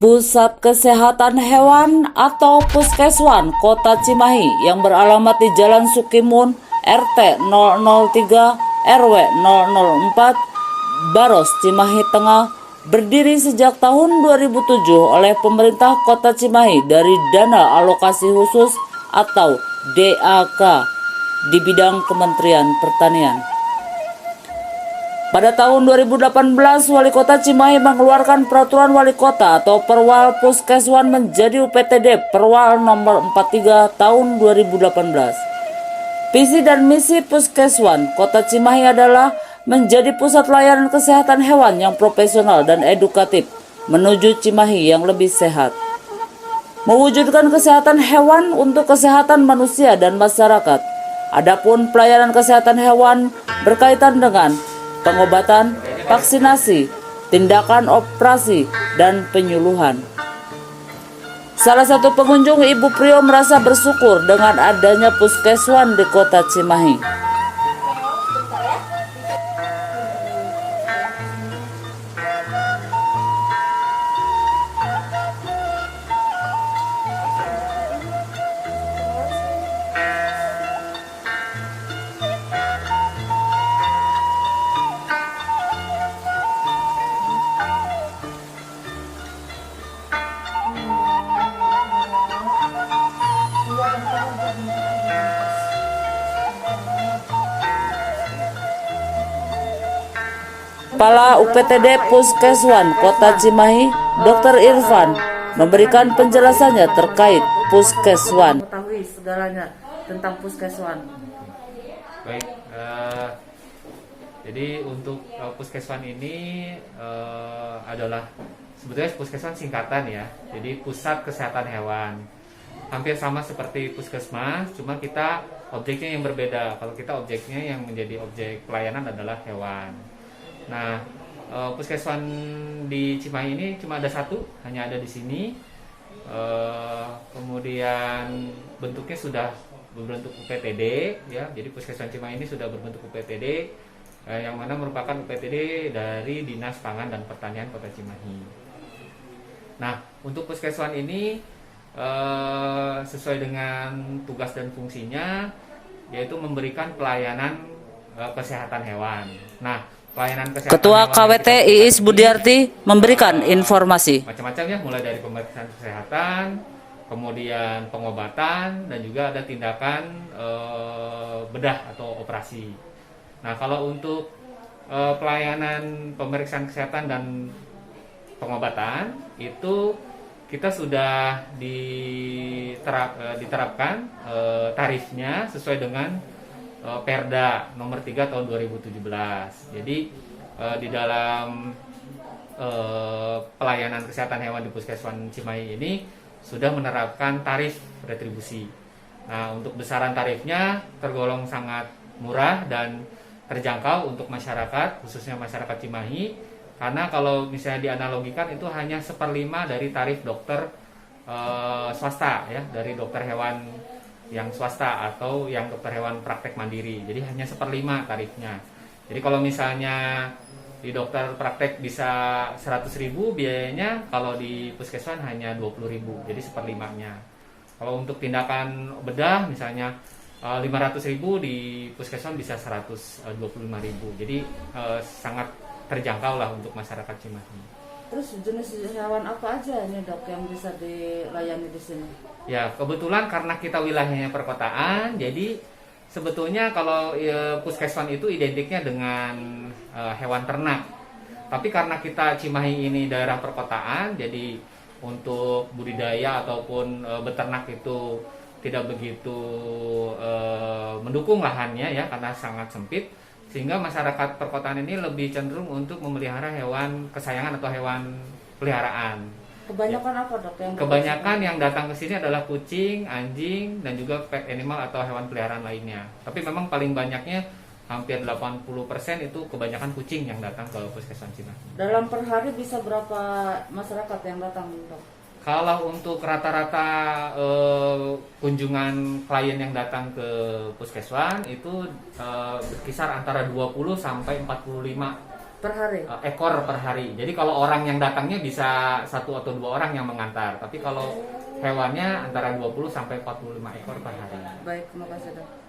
Pusat Kesehatan Hewan atau Puskeswan Kota Cimahi yang beralamat di Jalan Sukimun RT 003 RW 004 Baros Cimahi Tengah berdiri sejak tahun 2007 oleh pemerintah Kota Cimahi dari dana alokasi khusus atau DAK di bidang Kementerian Pertanian. Pada tahun 2018, Wali Kota Cimahi mengeluarkan Peraturan Wali Kota atau Perwal Puskeswan menjadi UPTD Perwal nomor 43 tahun 2018. Visi dan misi Puskeswan Kota Cimahi adalah menjadi pusat layanan kesehatan hewan yang profesional dan edukatif menuju Cimahi yang lebih sehat. Mewujudkan kesehatan hewan untuk kesehatan manusia dan masyarakat. Adapun pelayanan kesehatan hewan berkaitan dengan pengobatan, vaksinasi, tindakan operasi, dan penyuluhan. Salah satu pengunjung, Ibu Prio, merasa bersyukur dengan adanya Puskeswan di Kota Cimahi. Kepala UPTD Puskeswan Kota Cimahi, Dr. Irfan, memberikan penjelasannya terkait Puskeswan. Mengetahui segalanya tentang Puskeswan. Baik, jadi untuk Puskeswan ini adalah sebetulnya Puskeswan singkatan ya. Jadi Pusat Kesehatan Hewan. Hampir sama seperti Puskesmas, cuma kita objeknya yang berbeda. Kalau kita objeknya yang menjadi objek pelayanan adalah hewan. Nah, Puskeswan di Cimahi ini cuma ada satu, hanya ada di sini. Kemudian bentuknya sudah berbentuk UPTD, ya. Jadi Puskeswan Cimahi ini sudah berbentuk UPTD, yang mana merupakan UPTD dari Dinas Pangan dan Pertanian Kota Cimahi. Nah, untuk Puskeswan ini sesuai dengan tugas dan fungsinya, yaitu memberikan pelayanan kesehatan hewan. Nah, Ketua KWT Iis Budiarti memberikan informasi. Macam-macam ya, mulai dari pemeriksaan kesehatan, kemudian pengobatan, dan juga ada tindakan bedah atau operasi. Nah, kalau untuk pelayanan pemeriksaan kesehatan dan pengobatan itu kita sudah diterapkan tarifnya sesuai dengan Perda nomor 3 tahun 2017. Jadi di dalam pelayanan kesehatan hewan di Puskeswan Cimahi ini sudah menerapkan tarif retribusi. Nah, untuk besaran tarifnya tergolong sangat murah dan terjangkau untuk masyarakat, khususnya masyarakat Cimahi, karena kalau misalnya dianalogikan itu hanya 1/5 dari tarif dokter swasta ya, dari dokter hewan yang swasta atau yang dokter hewan praktek mandiri. Jadi hanya 1/5 tarifnya. Jadi kalau misalnya di dokter praktek bisa 100.000 biayanya, kalau di Puskeswan hanya 20.000, jadi 1/5-nya. Kalau untuk tindakan bedah misalnya 500.000, di Puskeswan bisa 125.000. Jadi sangat terjangkau lah untuk masyarakat Cimahi. Terus jenis hewan apa aja ini, Dok, yang bisa dilayani di sini? Ya, kebetulan karena kita wilayahnya perkotaan, jadi sebetulnya kalau Puskeswan itu identiknya dengan hewan ternak. Tapi karena kita Cimahi ini daerah perkotaan, jadi untuk budidaya ataupun beternak itu tidak begitu mendukung lahannya ya, karena sangat sempit. Sehingga masyarakat perkotaan ini lebih cenderung untuk memelihara hewan kesayangan atau hewan peliharaan. Kebanyakan apa, Dok? Kebanyakan yang datang ke sini adalah kucing, anjing, dan juga pet animal atau hewan peliharaan lainnya. Tapi memang paling banyaknya, hampir 80% itu kebanyakan kucing yang datang ke Puskeswan Cimahi. Dalam per hari bisa berapa masyarakat yang datang, Dok? Kalau untuk rata-rata kunjungan klien yang datang ke Puskeswan itu berkisar antara 20 sampai 45 Per hari. ekor per hari. Jadi kalau orang yang datangnya bisa 1 atau 2 orang yang mengantar. Tapi kalau hewannya antara 20 sampai 45 ekor per hari. Baik, terima kasih dok.